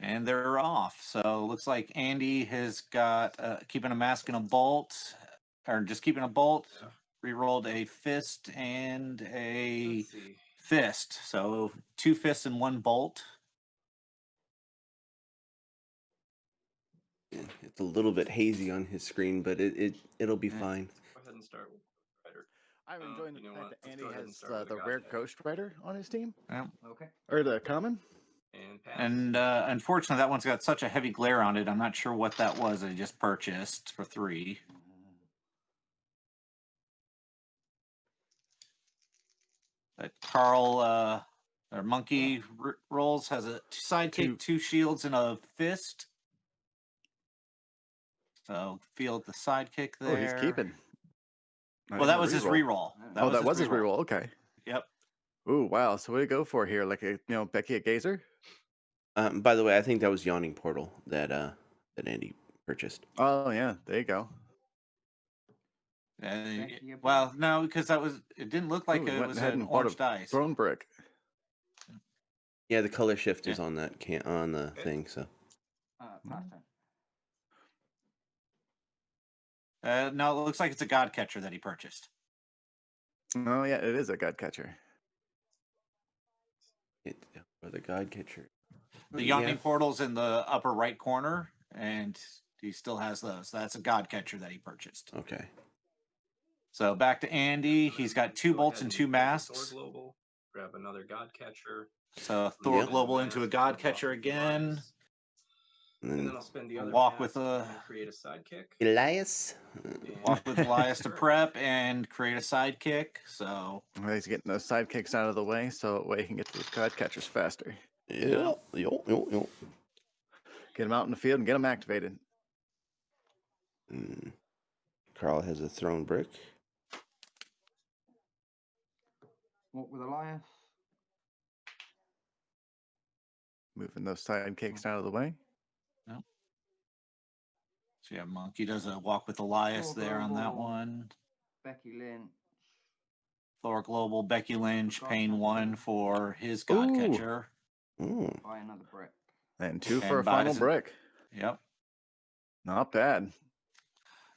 And they're off. So looks like Andy has got keeping a mask and a bolt, or just keeping a bolt. Yeah. Rerolled a fist and a fist. So 2 fists and 1 bolt. It's a little bit hazy on his screen, but it'll be fine. Go ahead and start with Rider. I'm enjoying the you know fact what? that Let's Andy go ahead and has start with the a rare God Ghost Rider on his team. Yeah. Okay. Or the common. And pass. And unfortunately, that one's got such a heavy glare on it. I'm not sure what that was. I just purchased for 3. Carl or Monkey rolls has a sidekick, 2 shields, and a fist. So field the sidekick there. Oh, he's keeping. Well, that was his reroll. That was his reroll. Okay. Yep. Ooh, wow. So what do you go for here? Like Becky a Gazer? By the way, I think that was Yawning Portal that Andy purchased. Oh yeah, there you go. Well, no, because it didn't look like it was an orange dice. Throne brick. Yeah, the color shift is on that on the thing. So. No, it looks like it's a God Catcher that he purchased. Oh yeah, it is a God Catcher. For the God Catcher. The Yawning Portal's in the upper right corner, and he still has those. That's a God Catcher that he purchased. Okay. So back to Andy. He's got 2 bolts and 2 masks. Thor Global. Grab another God Catcher. So Thor Global into a God Catcher again. And then I'll spend the other walk with and create a sidekick. Elias. Walk with Elias to prep and create a sidekick. So he's getting those sidekicks out of the way, so that way he can get to those God Catchers faster. Yeah. Get him out in the field and get him activated. Carl has a Throne Brick. What with Elias? Moving those sidekicks out of the way. No. So yeah, Monkey does a walk with Elias there on that one. Becky Lynch. Thor Global, Becky Lynch, paying 1 for his God Catcher. Buy another brick. And 2 for a final brick. Yep. Not bad.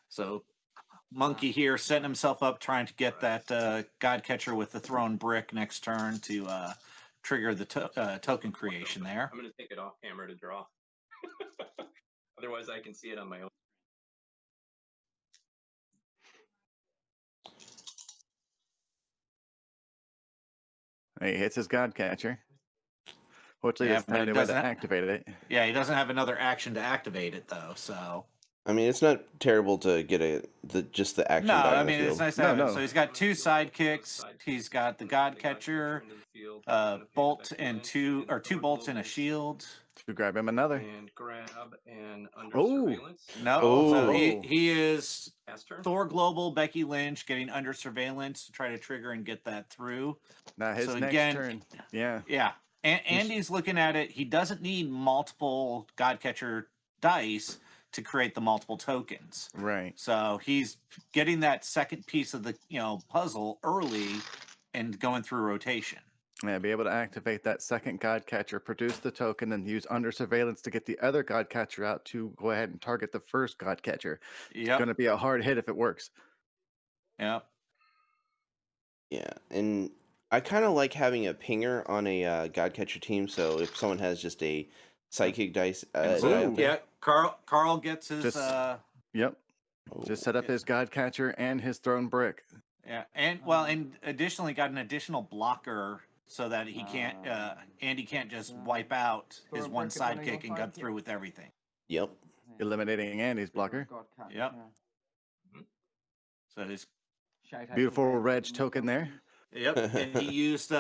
So Monkey here setting himself up, trying to get that God Catcher with the thrown brick next turn to trigger the token creation there. I'm going to take it off camera to draw. Otherwise, I can see it on my own. He hits his God Catcher. Fortunately, he doesn't have any way to activate it. Yeah, he doesn't have another action to activate it, though, so... I mean, it's not terrible to get just the action. No, die I on mean, the field. it's nice to have it. So he's got 2 sidekicks. He's got the God Catcher, bolt and 2 bolts and a shield. To grab him another. And grab and under surveillance. No, so he is Thor Global, Becky Lynch getting under surveillance to try to trigger and get that through. Now his next turn. Yeah. Yeah. Andy's looking at it. He doesn't need multiple God Catcher dice to create the multiple tokens. Right. So he's getting that second piece of the puzzle early and going through rotation. Yeah, be able to activate that second God Catcher, produce the token, and use under surveillance to get the other God Catcher out to go ahead and target the first God Catcher. It's going to be a hard hit if it works. Yep. Yeah, and I kind of like having a pinger on a God Catcher team, so if someone has just a psychic dice... Carl gets his... Yep. Just set up his God Catcher and his thrown brick. Yeah, and additionally got an additional blocker so that he can't, Andy can't just wipe out his one sidekick and go through with everything. Yep. Eliminating Andy's blocker. Yep. So he's Shout out Beautiful to reg Reg token there. Yep, and he used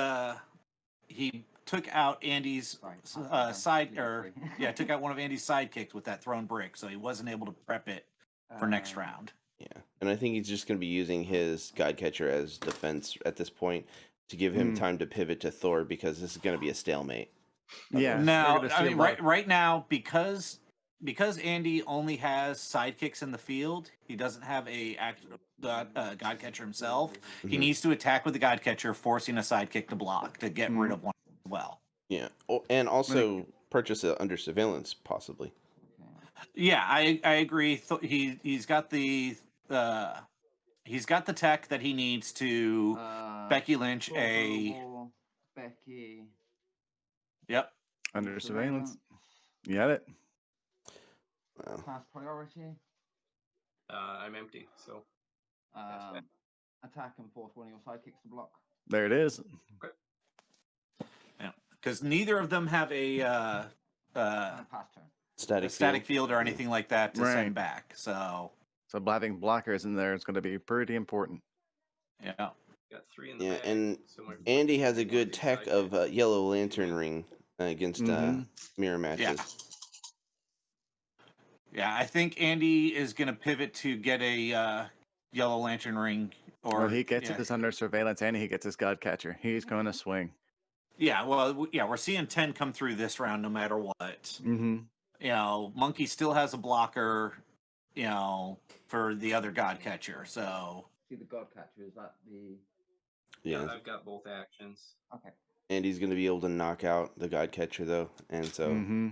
he took out Andy's Sorry, side, or yeah, took out one of Andy's sidekicks with that thrown brick, so he wasn't able to prep it for next round. Yeah, and I think he's just going to be using his Godcatcher as defense at this point to give him time to pivot to Thor, because this is going to be a stalemate. Yeah. Now, we're gonna I see a mean, lot- right now, because Andy only has sidekicks in the field, he doesn't have a actual Godcatcher himself. He needs to attack with the Godcatcher, forcing a sidekick to block to get rid of one as well. Yeah, and also purchase it under surveillance, possibly. Yeah, I agree. He's got the tech that he needs to Becky Lynch Becky. Yep. Under surveillance. You got it. Wow. Class priority. I'm empty, so Attack and force one of your sidekicks to block. There it is. Yeah, because neither of them have a Pass turn. Static field or anything like that to Right. send back. So having blockers in there is going to be pretty important. yeah. got 3 in the Yeah, bag. and So my Andy has a one good big tech sidekick. of Yellow Lantern Ring against mirror matches. Yeah, I think Andy is going to pivot to get a Yellow Lantern Ring. Or He gets it under surveillance, and he gets his Godcatcher. He's going to swing. Yeah, well, yeah, we're seeing 10 come through this round no matter what. Mm-hmm. You know, Monkey still has a blocker, you know, for the other Godcatcher. So See the Godcatcher, is that the... Yeah, I've got both actions. Okay. Andy's going to be able to knock out the Godcatcher, though, and so...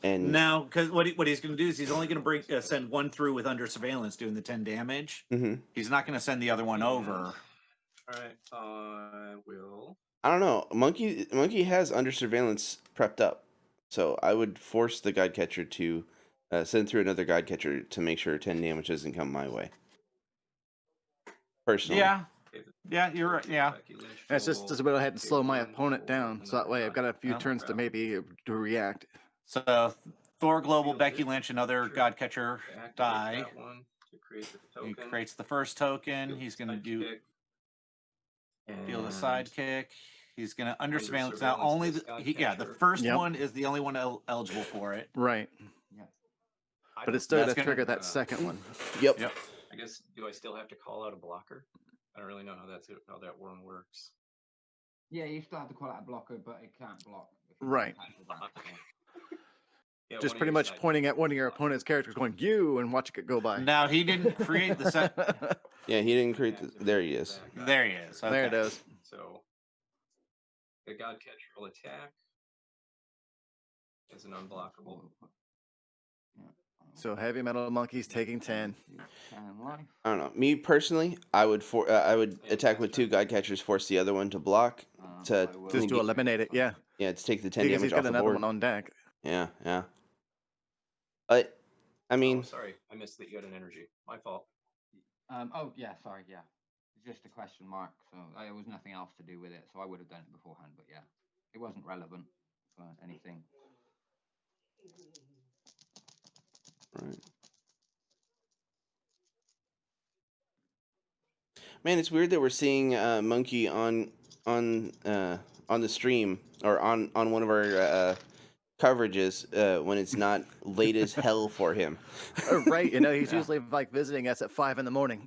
And now, because what he's going to do is he's only going to send one through with under surveillance, doing the 10 damage. He's not going to send the other one over. All right, I will. I don't know. Monkey has under surveillance prepped up, so I would force the Godcatcher to send through another Godcatcher to make sure 10 damage doesn't come my way. Personally. Yeah, you're right. Yeah. It's just to go ahead and slow my opponent down, so that way I've got a few turns to maybe to react. So Thor Global, Becky Lynch, another Godcatcher die. He creates the first token. He's going to do field a sidekick. He's going to under surveillance. Now only the first one is the only one eligible for it. Right. Yeah. But it's still going to trigger that second one. Yep. I guess, do I still have to call out a blocker? I don't really know how that one works. Yeah, you still have to call out a blocker, but it can't block. Right. Yeah, Just pretty much pointing at one of your opponent's characters going, you, and watching it go by. Now, he didn't create the set. Yeah, he didn't create there he is. There he is. Okay. There it is. So, the Godcatcher will attack as an unblockable. So HeavyMetalMonkey's taking 10. I don't know. Me personally, I would attack with 2 Godcatchers, force the other one to block to just to eliminate it. Yeah. Yeah, to take the 10 because damage he's got off the another board. one on deck. Yeah. But I mean, sorry, I missed that you had an energy. My fault. Oh yeah, sorry, yeah. It's just a question mark, so there was nothing else to do with it, so I would have done it beforehand, but yeah, it wasn't relevant for anything. Right. Man, it's weird that we're seeing Monkey on the stream or on one of our coverages when it's not late as hell for him. Right, you know, he's usually like visiting us at 5 in the morning.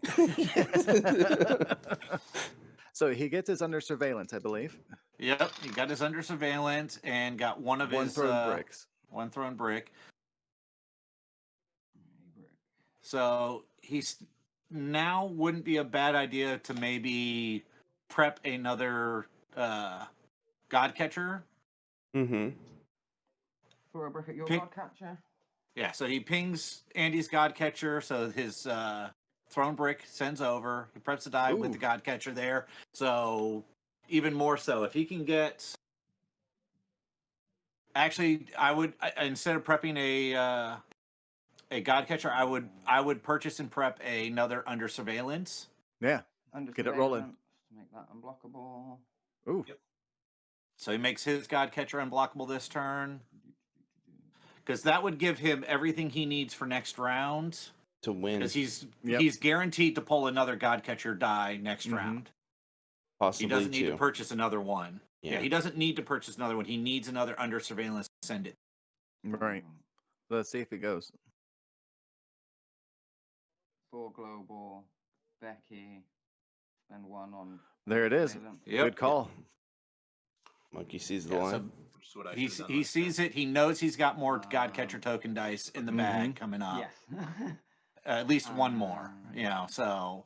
So he gets his under surveillance, I believe. Yep, he got his under surveillance and got one of his thrown bricks. One thrown brick. So he's now wouldn't be a bad idea to maybe prep another Godcatcher. For a brick at your Godcatcher? Yeah, so he pings Andy's Godcatcher, so his thrown brick sends over. He preps the die with the Godcatcher there. So even more so, if he can get... Actually, I would, instead of prepping a Godcatcher, I would purchase and prep another under surveillance. Yeah, get it rolling. To make that unblockable. Ooh. Yep. So he makes his Godcatcher unblockable this turn. Because that would give him everything he needs for next round. to win. Because he's guaranteed to pull another God Catcher die next round. Possibly he doesn't need two. to purchase another one. Yeah. He doesn't need to purchase another one. He needs another under surveillance to send it. Right. Let's see if it goes. 4 global, Becky, spend 1 on. There it is. Yep. Good call. Monkey sees the line. So he sees it. He knows he's got more God Catcher token dice in the bag coming up. Yes. At least one more. So.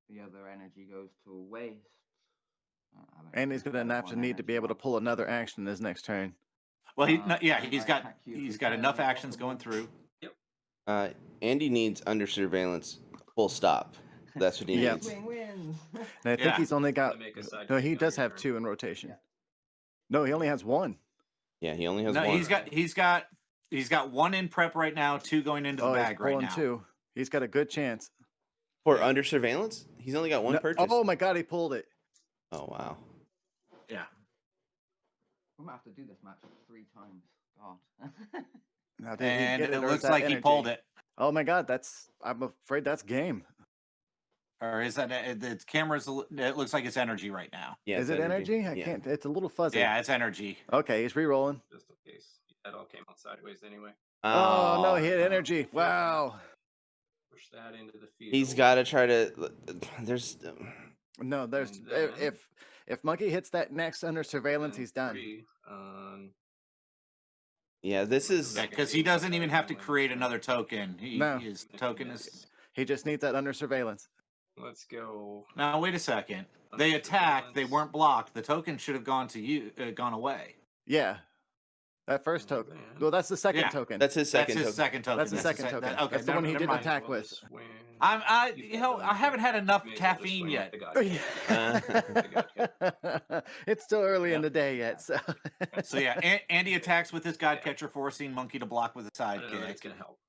The other energy goes to waste. And he's going to have to need to be able to pull another action his next turn. Well, he's got enough actions going through. Yep. Andy needs under surveillance. Full stop. That's what he needs. Wins. And I think he's only got. No, he does have turn. 2 in rotation. No, he only has 1. Yeah, he only has No, one. he's got 1 in prep right now, 2 going into the bag right now. 2. He's got a good chance. For under surveillance? He's only got 1 purchase. Oh my God, he pulled it. Oh wow. Yeah. We might have to do this match 3 times. God. Now, did he And get it or is looks that like he energy? pulled it. Oh my God, I'm afraid that's game. Or is that the camera's? It looks like it's energy right now. Yeah, Is it's it energy? I Yeah. can't. It's a little fuzzy. Yeah, it's energy. Okay, he's re-rolling. Just in case. That all came out sideways anyway. Oh no, he hit energy. Wow. Push that into the field. He's got to try to. There's. No, there's And then- if Monkey hits that next under surveillance, and he's done. 3 on Yeah, this is. Yeah, because he doesn't even have to create another token. His token is. He just needs that under surveillance. Let's go. Now wait a second. They attacked. They weren't blocked. The token should have gone to you. Gone away. Yeah, that first token. Well, that's the second Yeah. token. That's his second That's his token. second token. That's the second token. Okay, That's the one he never didn't mind. attack with. I haven't had enough caffeine yet. It's still early in the day yet, so. So yeah, Andy attacks with his God Catcher, forcing Monkey to block with a I don't know if it's sidekick. gonna help.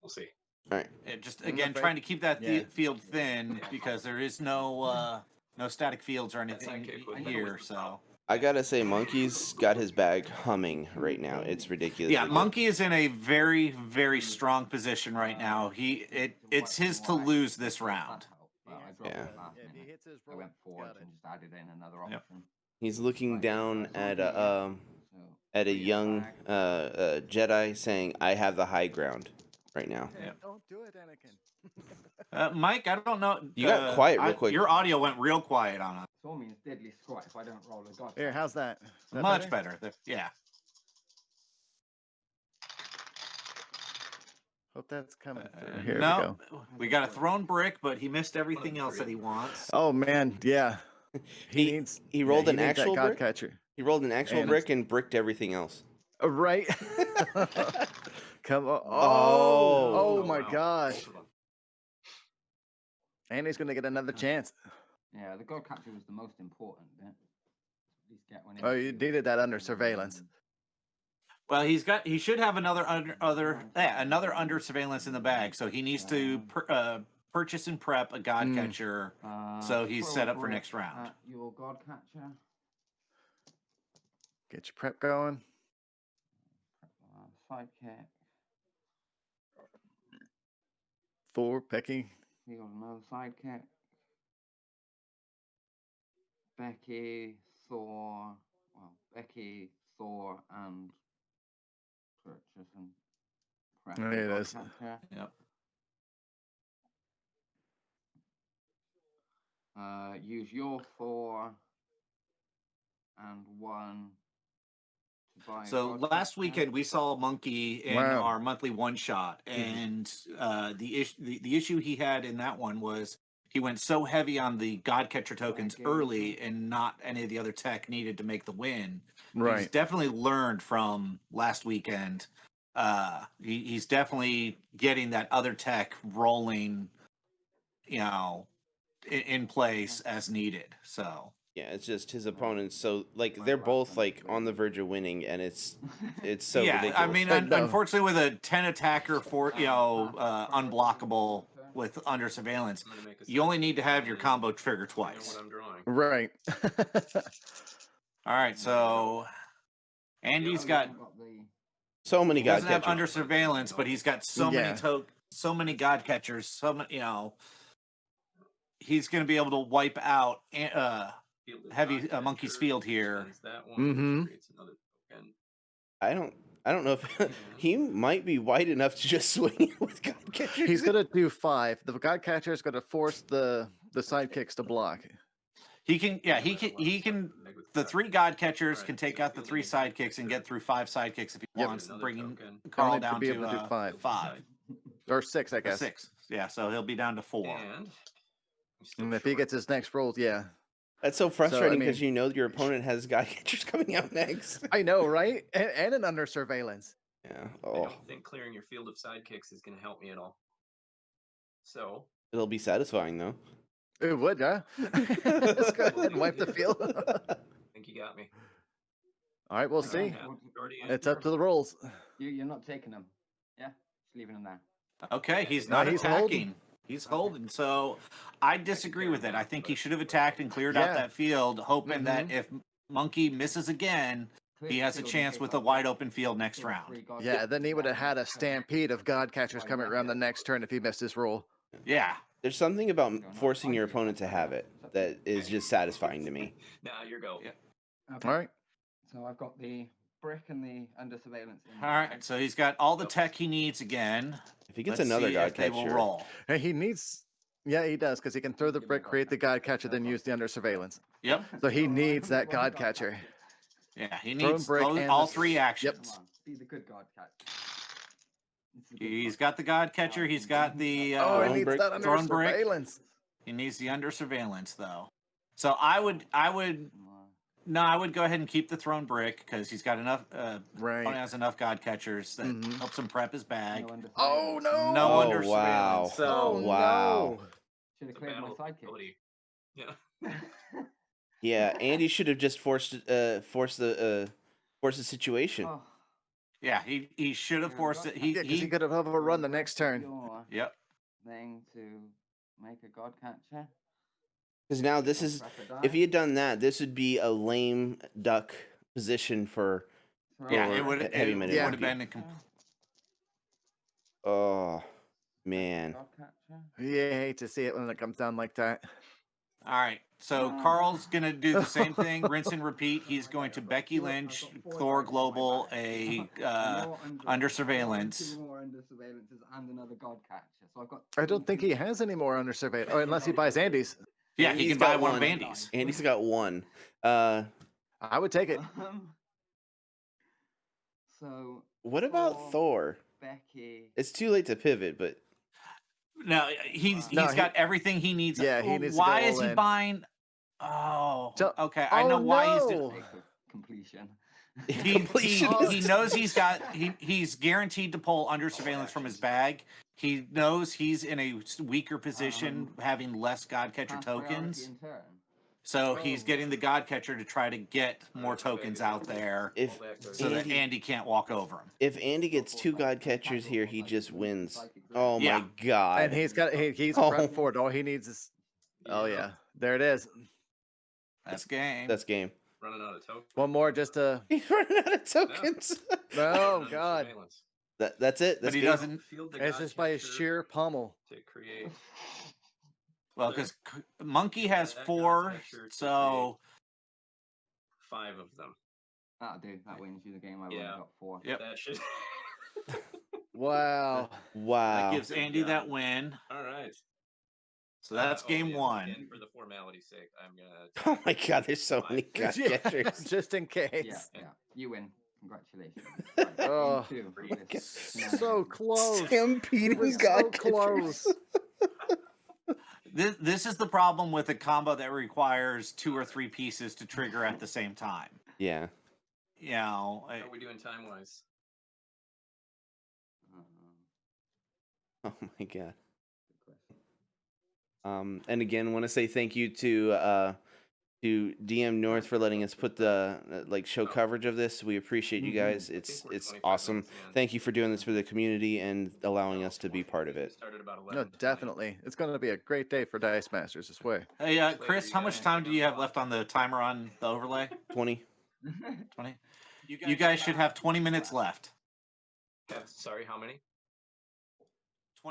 We'll see. All right. Just I'm again afraid- trying to keep that Yeah. field thin because there is no static fields or anything sidekick with here. the So top. I gotta say, Monkey's got his bag humming right now. It's ridiculous. yeah, Monkey is in a very very strong position right now. It's his to lose this round. Yeah. If he hits his I roll, went forward got it. and just added in another option. Yep. He's looking down at a So, young Jedi, saying, "I have the high ground right now." Yeah. Don't do it, Anakin. Mike, I don't know. You got quiet real quick. Your audio went real quiet on us. Saw means deadly squat if I don't roll a god. Here, how's that? Is that Much better. Yeah. Hope that's coming through. Here we No, go. we got a thrown brick, but he missed everything else that he wants. Oh man, yeah. He rolled he an needs that actual God brick? catcher. He rolled an actual And brick and bricked everything else. Right. Come on. Oh. Oh my wow. gosh. And he's gonna get another chance. Yeah, the god catcher was the most important bit. At least get one in Oh, the you field. needed that under surveillance. Well, he should have another under surveillance in the bag, so he needs to purchase and prep a God catcher. So he's throw set a up for brick next round. at Your god catcher. Get your prep going. Sidekick. 4, Becky. Field another sidekick. Becky, Thor. Well, Becky, Thor, and purchase and prep. There the it god is. catcher. Yep. Use your 4 and 1 to buy. a So god last catcher. weekend we saw Monkey in Wow. our monthly one shot, and the issue he had in that one was he went so heavy on the God Catcher tokens early, and not any of the other tech needed to make the win. He's Right. definitely learned from last weekend. He's definitely getting that other tech rolling, in place as needed. So Yeah, it's just his opponents. So like they're both like on the verge of winning, and it's so yeah, ridiculous. I mean, No. unfortunately, with a 10 attacker for unblockable with under surveillance, I'm gonna make a you only need to have your and combo trigger I know twice. what I'm drawing. Right. All right, so Andy's got so many he God doesn't have catchers. under surveillance, but he's got so Yeah. many so many god catchers, so many, you know, he's going to be able to wipe out Heavy Monkey's field here. That one creates another token. I don't know if he might be wide enough to just swing it with god catchers. He's gonna do 5. The god catcher is gonna force the sidekicks to block. He can, yeah, he can. The 3 god catchers can take out the 3 sidekicks and get through 5 sidekicks if he wants, bringing Carl Only down be to able to do 5. 5 or 6, I or guess. 6. Yeah, so he'll be down to 4. And if he gets his next roll, yeah. That's so frustrating because mean- you know your opponent has god catchers coming out next. I know, right? And an under surveillance. Yeah. I Oh, don't think clearing your field of sidekicks is going to help me at all. So it'll be satisfying though. It would, huh? Let's go ahead and wipe the field. I think you got me. All right, we'll see. Yeah, already It's up to the rolls. You're not taking them. Yeah, just leaving them there. Okay, he's No, not he's attacking. holding. He's holding. So I disagree with it. I think he should have attacked and cleared out Yeah. that field, hoping that if Monkey misses again, he has a chance with a wide open field next round. Yeah, then he would have had a stampede of god catchers coming around the next turn if he missed his roll. Yeah. There's something about forcing your opponent to have it that is just satisfying to me. Now your go. Yeah. Okay. All right. So I've got the brick and the under surveillance. In All right. So he's got all the tech he needs again. If he gets Let's another see god if they will catcher, roll. Hey, he needs. Yeah, he does because he can throw the brick, create the god catcher, then use the under surveillance. Yep. So he needs that god catcher. Yeah, he Thrown needs brick and all the- 3 actions. Come on, be the good god catch. It's the good He's god got the god catcher. He's got the. Oh, Thrown he needs brick. that under Thrown brick. surveillance. He needs the under surveillance though. So I would catch. no, I would go ahead and keep the thrown brick because he's got enough. Right. Opponent has enough god catchers that helps him prep his bag. No under Oh surveillance. no! No Oh, under wow. surveillance. So Oh Wow. no! Should have The cleared my battle sidekick. ability. Yeah. yeah, Andy should have just forced the situation. Oh, yeah, he should have forced it. Yeah, because he could have a run the next turn. your Yep. thing to make a god catcher. Because now this is, Press a if die. he had done that, this would be a lame duck position for. Throw Yeah, Or it would heavy would metal have monkey. been a Oh, man. God catcher. Yeah, I hate to see it when it comes down like that. all right. So Carl's gonna do the same thing, rinse and repeat. He's going to Becky Lynch, Thor Global, a under surveillance. 2 more under surveillances and another god catcher. So I've got. I don't think he has any more under surveillance, or unless he buys Andy's. Yeah, he He's can buy got one of one. Andy's. Andy's got 1. I would take it. So What about Thor? Becky. It's too late to pivot, but No, he's got everything he needs. Yeah, he needs to Why go is all he in. buying? Oh, So- okay. I Oh, know why he's no! doing. Make a completion. He knows he's guaranteed to pull under surveillance from his bag. He knows he's in a weaker position, having less god catcher Pass priority tokens. in turn. So he's getting the god catcher to try to get more tokens out there, if so that Andy, Andy can't walk over him. if Andy gets 2 god catchers here, he just wins. Oh Yeah. my god. And he's Oh. prepped for it. All he needs is. Oh yeah, there it is. That's game. That's game. Running out of tokens. One more just to. He's running out of tokens. Oh Under god, surveillance. That's it. but That's he game. doesn't. Field the it's god just by his catcher sheer pummel. to create. Well, because Monkey has That god 4, catcher to so 5 of them. That'll do. That wins you the game. I've Yeah. only got 4. Yep. That should. Wow. Wow. that gives Andy that win. All right. So that's game yeah, 1. again, for the formality's sake, I'm gonna. Oh my god, there's so many god Yeah, catchers. just in case. Yeah, yeah. You win. Congratulations. Right, game Oh. 2 my of this God. So scenario. close. Stampeding was god so catchers. close. This is the problem with a combo that requires 2 or 3 pieces to trigger at the same time. Yeah. You know, How are we doing time wise? Oh my god. Good question. And again, want to say thank you to DM North for letting us put the show coverage of this. We appreciate you guys. It's we're 25 awesome. minutes in. Thank you for doing this for the community and allowing us to be part of We it. started about 11 No, tonight. definitely. It's going to be a great day for Dice Masters this way. hey, Chris, how much time do you have left on the timer on the overlay? 20. 20. You guys should have 20 minutes left. Yeah, sorry, how many?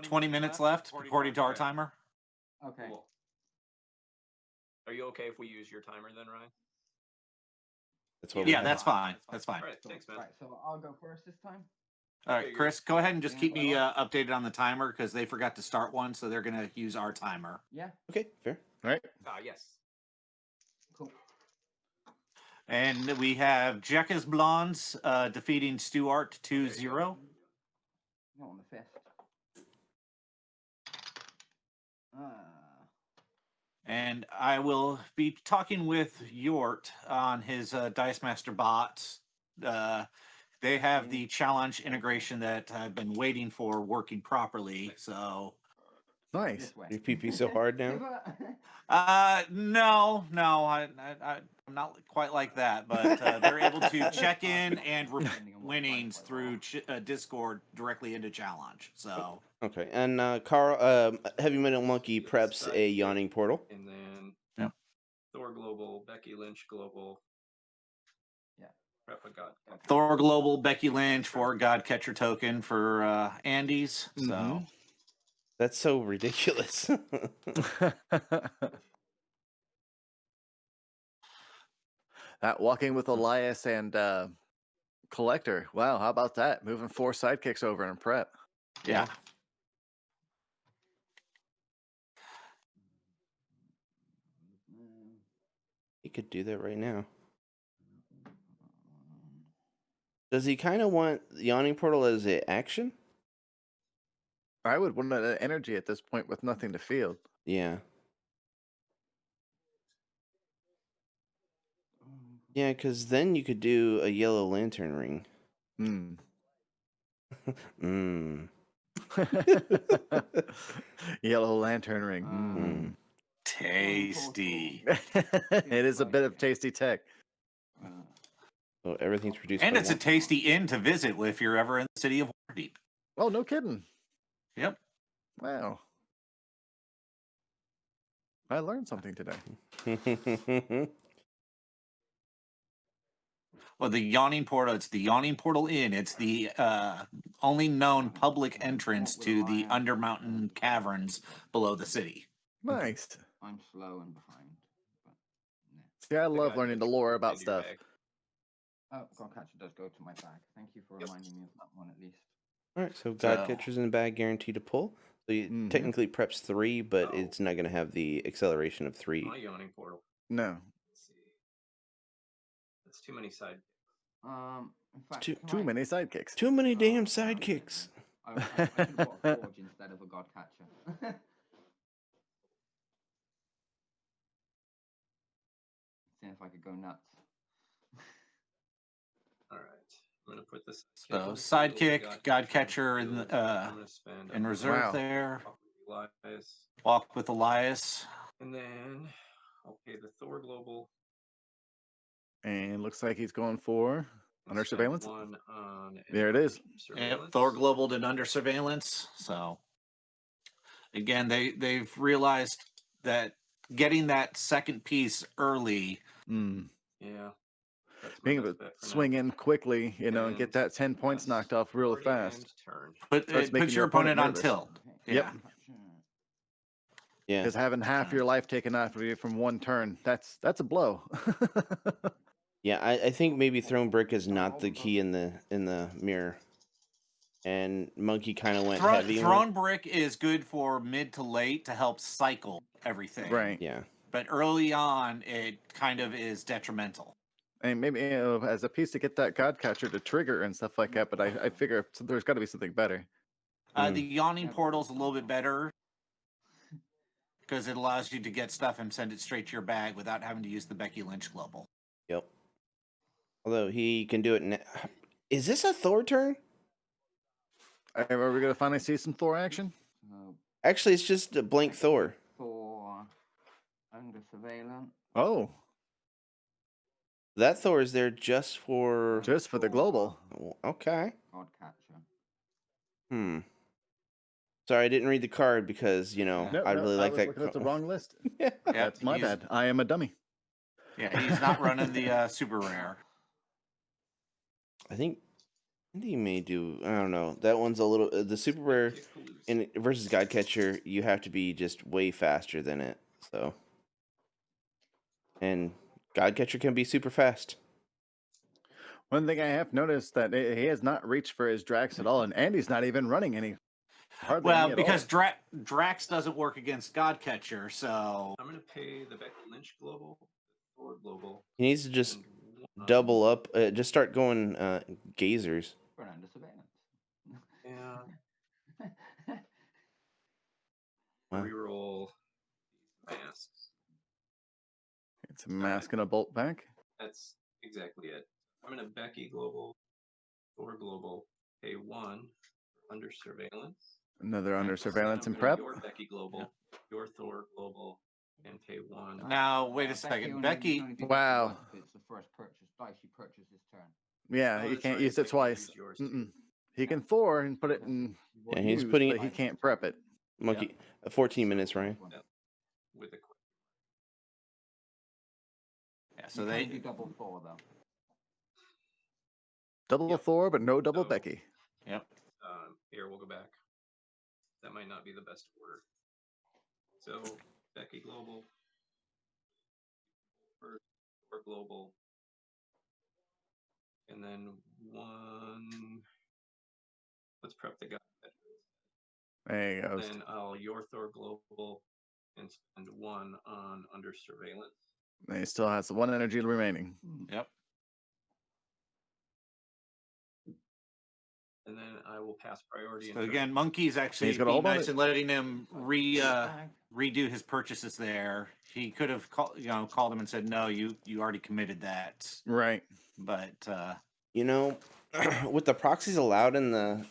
20 minutes left according to our timer. Okay. Cool. Are you okay if we use your timer then, Ryan? That's what Yeah, that's fine. That's fine. All right, thanks, man. Right, so I'll go first this time. All right, Chris, go ahead and just Yeah, keep me well. updated on the timer because they forgot to start one, so they're going to use our timer. Yeah. Okay, fair. All right. Yes. Cool. And we have Jekka's Blondes defeating Stuart 2-0. Not on the fist. And I will be talking with Yort on his Dice Master bots. They have the challenge integration that I've been waiting for working properly. So, Nice. This way. Your PP so hard now. no, I'm not quite like that. But they're able to check in and winnings through Discord directly into challenge. So. Okay, and Carl, Heavy Metal Monkey preps a yawning portal. And then Yep. Thor Global, Becky Lynch Global. Yeah. Prep a God. Thor Global, Becky Lynch for Godcatcher token for Andy's. So. Mhm. That's so ridiculous. That walking with Elias and Collector. Wow, how about that? Moving 4 sidekicks over in prep. Yeah. He could do that right now. Does he kind of want yawning portal as an action? I would want an energy at this point with nothing to field. Yeah. Yeah, because then you could do a yellow lantern ring. Hmm. Mmm. Yellow lantern ring. Tasty. It is a bit of tasty tech. Oh, everything's produced And by it's a tasty inn to visit if you're ever in the city of Waterdeep. Oh, no kidding. Yep. Wow. I learned something today. Well, the Yawning Portal, it's the Yawning Portal Inn. It's the only known public entrance to the Undermountain caverns below the city. Nice. I'm slow and behind. But, See, I love learning the lore about stuff. Oh, Godcatcher does go to my bag. Thank you for reminding me of that one at least. All right, so Godcatcher's in the bag, guaranteed to pull. So you technically preps 3, but it's not going to have the acceleration of 3. My yawning portal. No. Let's see. That's too many side. In fact, Too many sidekicks. Too many damn sidekicks. I should have bought a forge instead of a Godcatcher. See if I could go nuts. All right, I'm gonna put this. So sidekick, Godcatcher in reserve there. Walk with Elias. And then I'll pay the Thor Global. And looks like he's going for under surveillance. One on there it is. Yep, Thor Global did under surveillance. So again, they've realized that getting that second piece early. Yeah. Being able to swing in quickly, and get that 10 points knocked off real fast. But it puts your opponent on tilt. Yep. Yeah. Because having half your life taken off of you from one turn, that's a blow. Yeah, I think maybe Throne Brick is not the key in the mirror. And Monkey kind of went heavy. Throne Brick is good for mid to late to help cycle everything. Right. Yeah. But early on, it kind of is detrimental. And maybe as a piece to get that Godcatcher to trigger and stuff like that, but I figure there's got to be something better. The Yawning Portal's a little bit better because it allows you to get stuff and send it straight to your bag without having to use the Becky Lynch Global. Yep. Although he can do it. Is this a Thor turn? Are we going to finally see some Thor action? Actually, it's just a blank Thor. Thor under surveillance. Oh. That Thor is there just for the global. Okay. Godcatcher. Sorry, I didn't read the card because I really like that. That's the wrong list. Yeah, that's my bad. I am a dummy. Yeah, he's not running the super rare. I think Andy may do. I don't know. That one's a little. The super rare in versus Godcatcher, you have to be just way faster than it. So, and Godcatcher can be super fast. One thing I have noticed that he has not reached for his Drax at all, and Andy's not even running any. Hardly any Well, at because all. Drax doesn't work against Godcatcher, so I'm gonna pay the Becky Lynch global, Thor global. He needs to just and double up. Just start going gazers. We're under surveillance. Yeah. Wow. Reroll masks. It's a mask and a bolt back. That's exactly it. I'm gonna Becky global, Thor global, pay 1 under surveillance. Another under And surveillance I'm and gonna prep. Your Becky global, your Thor global, and pay 1. now wait a second. Becky, only do Wow. once if it's the first purchase dice you purchase this turn. Yeah, Oh, he that's can't right, use I it can twice. use yours too. He can Thor and put it in Yeah, he's use, putting but it- he can't prep it. Monkey, 14 minutes, Ryan. With the yeah. So You they can do double Thor though. Double Yep. Thor, but no double So- Becky. Yep. Here we'll go back. That might not be the best order. So Becky global, first or global, and then 1. Let's prep the guy. There you go. Then I'll your Thor global and spend 1 on under surveillance. And he still has 1 energy remaining. Yep. And then I will pass priority. So again, Monkey's actually He's gonna being hold on nice it. and letting him redo his purchases there. He could have called him and said, "No, you already committed that." Right. But You know, with the proxies allowed in the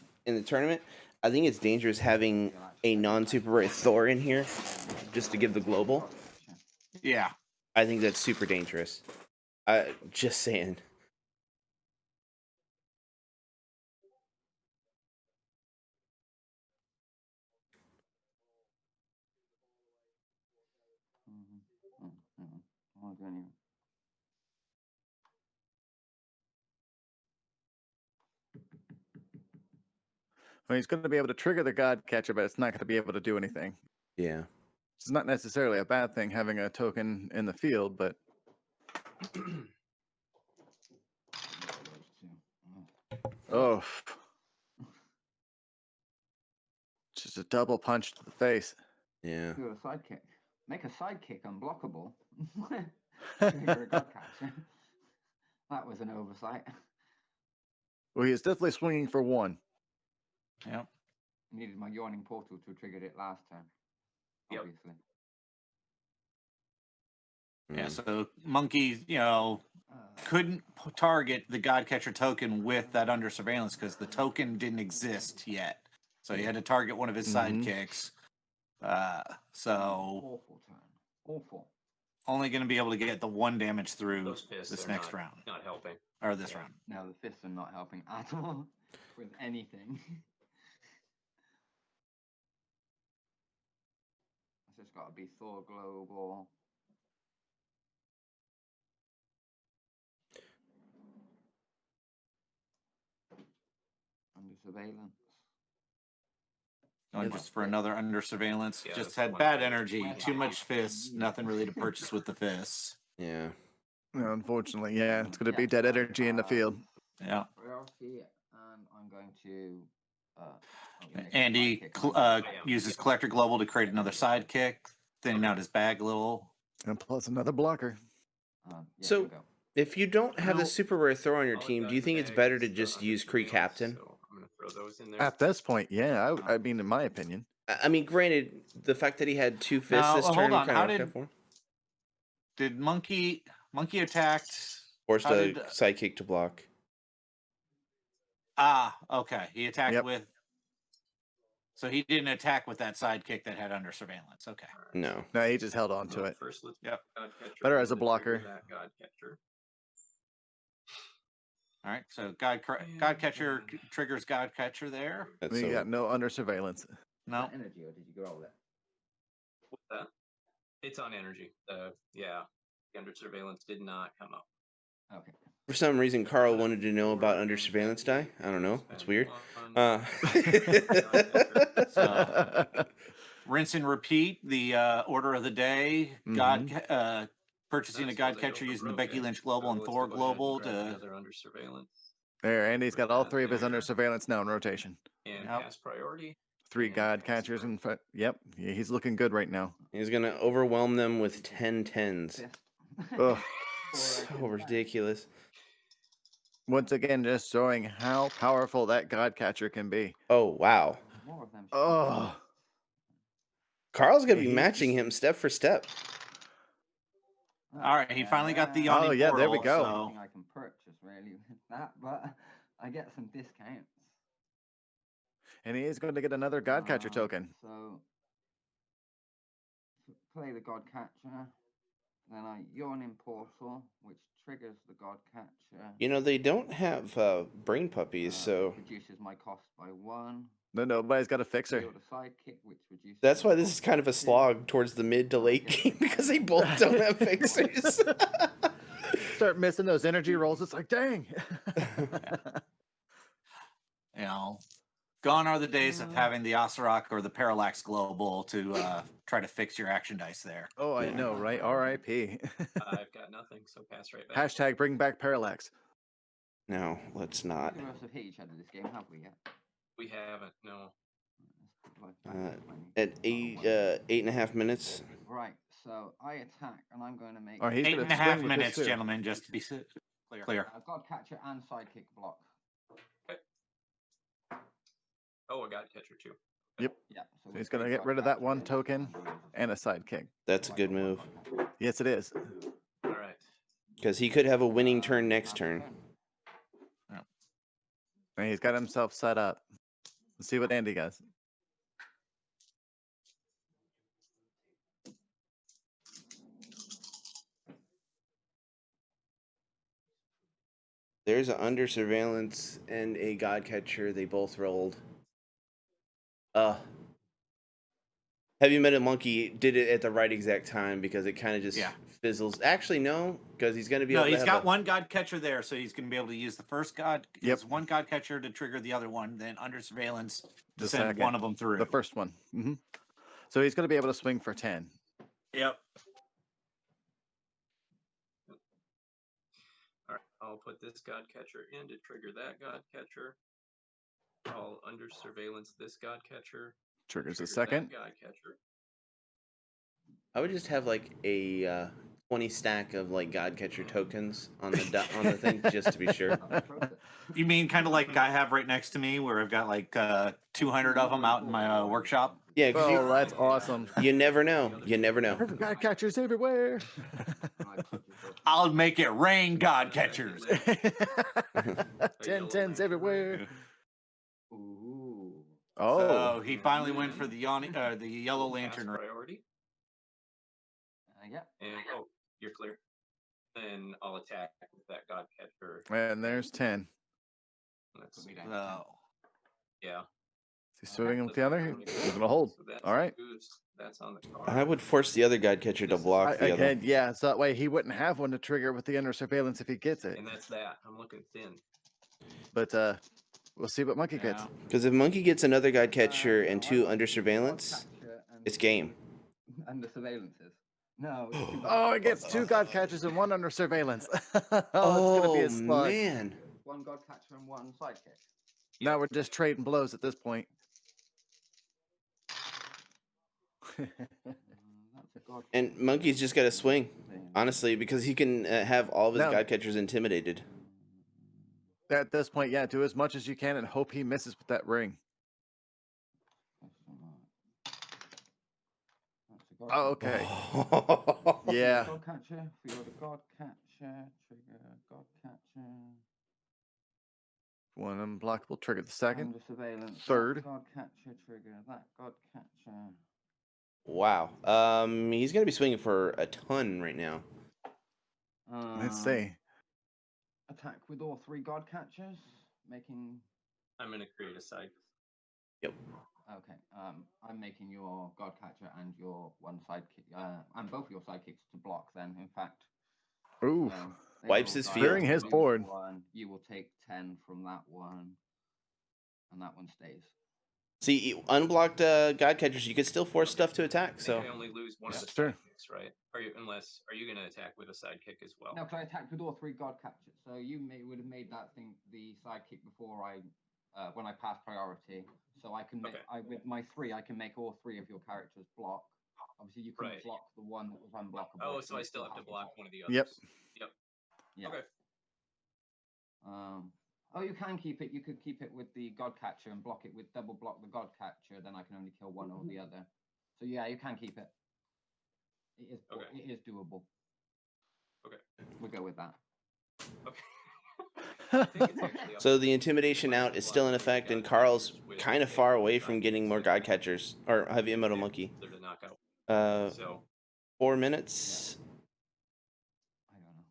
tournament, I think it's dangerous having a non-super rare Thor in here just to give the global. yeah, I think that's super dangerous. Just saying. Well, he's going to be able to trigger the God Catcher, but it's not going to be able to do anything. Yeah. It's not necessarily a bad thing having a token in the field, but oh, just a double punch to the face. Yeah. Do a sidekick. Make a sidekick unblockable. Trigger a God catcher. That was an oversight. Well, he's definitely swinging for 1. yep. Needed my yawning portal to have triggered it last turn. Yep. Obviously. Yeah, Mm. so Monkey, couldn't target the Godcatcher token with that under surveillance because the token didn't exist yet. So he had to target one of his sidekicks. So Awful turn. Awful. only going to be able to get the 1 damage through Those fists this are next not, round not helping. or this Yeah. round. Now the fists are not helping at all with anything. It's just got to be Thor global. Under surveillance. Going just for another under surveillance. Yeah, Just that's the had one bad thing. energy, too much fists, nothing really to purchase with the fists. Yeah. No, unfortunately, yeah, it's going to be dead energy in the field. Yeah. Priority, and I'm going to. Make a Andy sidekick. uses Collector Global to create another sidekick, thinning out his bag a little. And plus another blocker. Yeah, So, bingo. if you don't have the No. super rare Thor on your All I've team, got do you in the think it's bag better is to the just under use Kree surveillance, Captain? So I'm gonna throw those in there. At this point, yeah, I mean, in my opinion. I mean, granted, the fact that he had 2 fists Now, this hold turn on, kind how of did- for him. Did Monkey attacked? Forced how a did- sidekick to block. Okay. He attacked Yep. with. So he didn't attack with that sidekick that had under surveillance. Okay. No. No, he just held on to So it. First, let's Yep. Godcatcher Better as a to trigger blocker. That Godcatcher. All right. So Godcatcher triggers Godcatcher there. That's We so. got no under surveillance. No. Energy, or did you roll it? What's that? It's on energy. Yeah, the under surveillance did not come up. Okay. For some reason, Carl wanted to know about under surveillance die. I don't know. It's weird. So, rinse and repeat the order of the day. Purchasing a God Catcher using the Becky Lynch Global and Thor Global to. Another under surveillance. There, Andy's got all 3 of his under surveillance now in rotation. And pass priority. 3 God Catchers in front. Yep, yeah, he's looking good right now. He's gonna overwhelm them with 10 tens. Ugh. So ridiculous. Once again, just showing how powerful that God Catcher can be. Oh wow. More of them. Oh. Carl's gonna be matching him step for step. All right, he finally got the Yawning yeah, there we Portal, go. so. I can purchase really with that, but I get some discounts. And he is going to get another God Catcher token. So play the God Catcher, then I Yawning Portal, which triggers the God Catcher. You know, they don't have brain puppies, so Reduces my cost by 1. No, nobody's got a fixer. Sidekick, which reduces that's why this is kind of a slog towards the mid to late game, because they both don't have fixers. Start missing those energy rolls. It's like, dang. You know, gone are the days of having the Osirok or the Parallax Global to try to fix your action dice there. Oh, I know, right? R.I.P. I've got nothing, so pass right back. Hashtag bring back Parallax. No, let's not. Neither of us have hit each other this game, have we yet? We haven't, no. At 8.5 minutes. Right, so I attack, and I'm going to make... Or he's 8.5 minutes, gentlemen, just to be clear. God Catcher and Sidekick block. Okay. Oh, a God Catcher too. Yep. Yeah. So he's going to get rid of that 1 token and a sidekick. That's a good move. Yes, it is. All right. Because he could have a winning turn next turn. And he's got himself set up. Let's see what Andy does. There's an under surveillance and a God Catcher. They both rolled. HeavyMetalMonkey did it at the right exact time because it kind of just fizzles. Actually, no, because he's going to be able to he's got 1 God Catcher there, so he's going to be able to use the first God. Yep. 1 God Catcher to trigger the other one, then under surveillance to send second. one of them through. The first one. So he's going to be able to swing for 10. Yep. All right, I'll put this God Catcher in to trigger that God Catcher. I'll under surveillance this God Catcher. Triggers the second. God Catcher. I would just have like a 20 stack of like God Catcher tokens on the thing just to be sure. You mean kind of like I have right next to me, where I've got like 200 of them out in my workshop? Yeah. Oh, that's awesome. You never know. You never know. God Catchers everywhere. I'll make it rain God Catchers. 10 tens everywhere. Ooh. Oh. So he finally went for the Yellow Lantern. Priority. Yeah. And you're clear. Then I'll attack with that God Catcher. And there's 10. Let's see. Yeah. Is he swinging with the other? He's going to hold. So all right. That's on the card. I would force the other God Catcher to block the other. Yeah, so that way he wouldn't have one to trigger with the under surveillance if he gets it. And that's that. I'm looking thin. But we'll see what Monkey gets. Because if Monkey gets another God Catcher and 2 under surveillance, it's game. Under surveillances. No. Oh, it gets 2 God Catchers and 1 under surveillance. It's oh gonna be a slug. Man. 1 God Catcher and 1 Sidekick. Now we're just trading blows at this point. And Monkey's just got to swing, honestly, because he can have all of his God Catchers intimidated. At this point, yeah, do as much as you can and hope he misses with that ring. Oh, okay. Yeah. God Catcher, for the God Catcher, trigger God Catcher. 1 unblockable, trigger the second. Under surveillance. Third. God Catcher, trigger that God Catcher. Wow. He's gonna be swinging for a ton right now. Let's see. Attack with all 3 God Catchers, making. I'm gonna create a side. Yep. Okay. I'm making your God Catcher and your 1 sidekick, and both your sidekicks to block. Then, in fact. Ooh. Wipes his field. Clearing his board. One, you will take 10 from that one, and that one stays. See, unblocked God Catchers, you could still force stuff to attack. So I only lose one of the Sure. sidekicks, right? Are you going to attack with a sidekick as well? No, because I attacked with all 3 God Catchers. So you would have made that thing the sidekick before when I passed priority. So I can make with my 3, I can make all 3 of your characters block. Obviously, you couldn't block the one that was unblockable. Oh, so I still have to block one of the others. Yep. Yeah. Okay. Oh, you can keep it. You could keep it with the God Catcher and block it with double block the God Catcher. Then I can only kill one or the other. So yeah, you can keep it. It is. Okay. It is doable. Okay. We'll go with that. Okay. So the intimidation out is still in effect, and Carl's kind of far away from getting more God Catchers or HeavyMetalMonkey. 4 minutes. I don't know.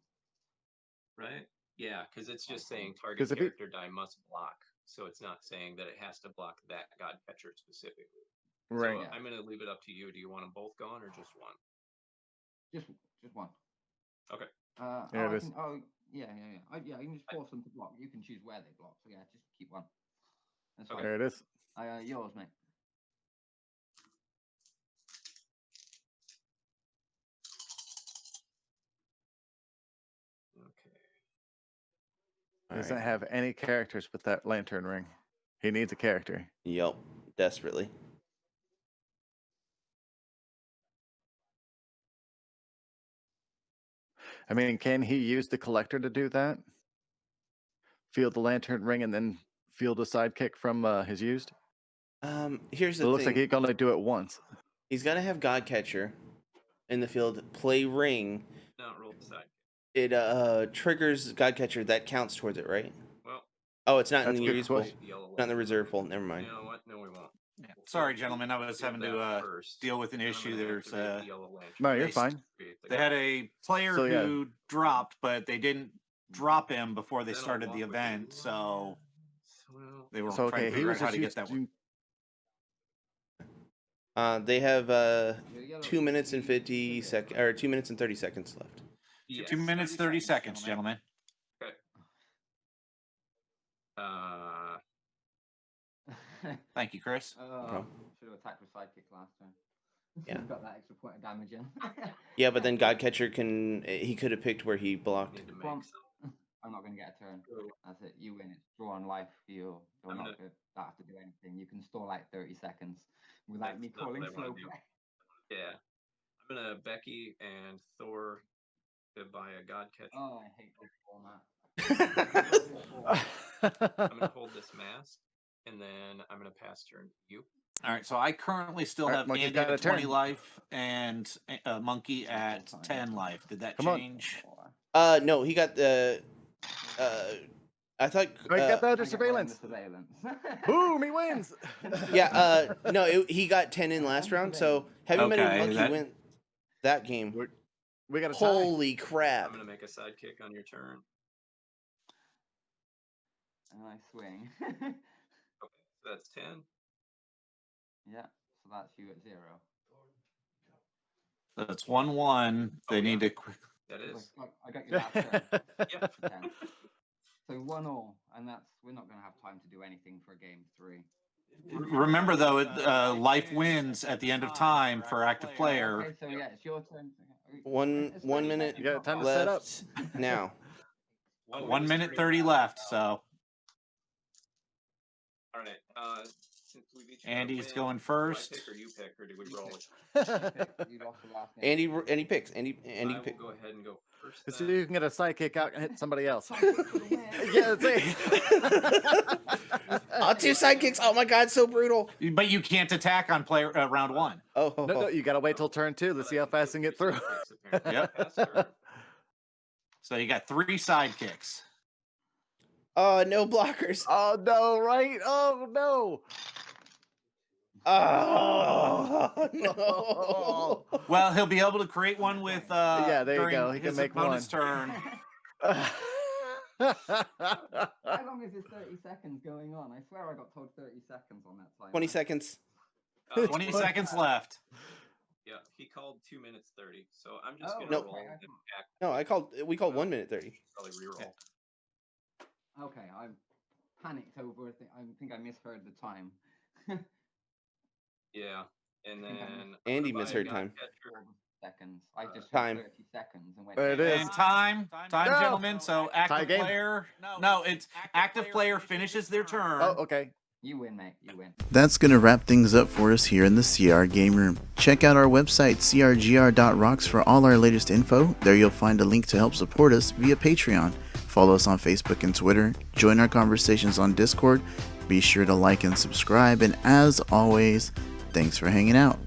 Right? Yeah, because it's just saying target character die must block. So it's not saying that it has to block that God Catcher specifically. Right. So I'm going to leave it up to you. Do you want them both gone or just one? Just one. Okay. There it is. Yeah. You can just force them to block. You can choose where they block. So yeah, just keep one. That's fine. There it is. Yours, mate. He doesn't have any characters with that lantern ring. He needs a character. Yep, desperately. I mean, can he use the collector to do that? Field the lantern ring and then field a sidekick from his used? Here's the It thing. looks like he can only do it once. He's got to have God Catcher in the field, play ring. Not roll the sidekick. It triggers God Catcher. That counts towards it, right? Well, it's not in the good use pool. question. Not in the reserve pool. Never mind. You know what? No, we won't. Yeah. Sorry, gentlemen. I was having to deal with an issue. There's No, you're fine. They had a player who dropped, but they didn't drop him before they started the event, so they were trying to figure out how to get that one. They have 2 minutes and 50 seconds, or 2 minutes and 30 seconds left. Yes. 2 minutes 30 seconds, gentlemen. Okay. Thank you, Chris. Should have attacked with sidekick last time. Yeah. Got that extra point of damage in. Yeah, but then God Catcher he could have picked where he blocked. I'm not going to get a turn. That's it. You win. It's draw on life. You're not going to have to do anything. You can store like 30 seconds without me calling slow play. Yeah. I'm going to Becky and Thor to buy a God Catcher. Oh, I hate this format. I'm going to hold this mask, and then I'm going to pass turn to you. All right, so I currently still have Andy at 20 life and Monkey at 10 life. Did that change? No, he got the. I thought. I got the other surveillance. Boom! He wins. Yeah. No, he got 10 in last round. So HeavyMetalMonkey went that game. We got a Holy crap! I'm gonna make a sidekick on your turn. And I swing. Okay, so that's 10. Yeah, so that's you at 0. So it's 1-1. They need to quick. That is. I got your last turn. Yep. 10. So 1-1, and we're not going to have time to do anything for game 3. Remember though, life wins at the end of time for active player. Okay, so yeah, it's your turn. 1 minute. You got time to left set up now. 1 minute 30 left. So. All right. Since we've each Andy's going first. Do I pick or you pick, or do we roll? You lost the last game. Andy picks. Andy I will pick. go ahead and go first. So you can get a sidekick out and hit somebody else. Yeah, that's it. Oh, 2 sidekicks. Oh my God, so brutal. But you can't attack on round 1. Oh, No, you gotta wait till turn 2. Let's see how fast you can get through. Yep. So you got 3 sidekicks. Oh, no blockers. Oh no! Right? Oh no! Oh no! Well, he'll be able to create one with Yeah, there you during go. He can his make opponent's one. turn. How long is this 30 seconds going on? I swear I got told 30 seconds on that time. 20 seconds. 20 seconds left. Yeah, he called 2 minutes 30. So I'm just gonna Nope. roll. We called 1 minute 30. Probably reroll. Okay, I panicked over. I think I misheard the time. Yeah, and then Andy misheard time. Seconds. I just Time. heard 30 seconds and went. There it is. And time, No. gentlemen. So active game. player. No, it's active player finishes their turn. Oh, okay. You win, mate. You win. That's going to wrap things up for us here in the CR Game Room. Check out our website, crgr.rocks, for all our latest info. There you'll find a link to help support us via Patreon. Follow us on Facebook and Twitter. Join our conversations on Discord. Be sure to like and subscribe. And as always, thanks for hanging out.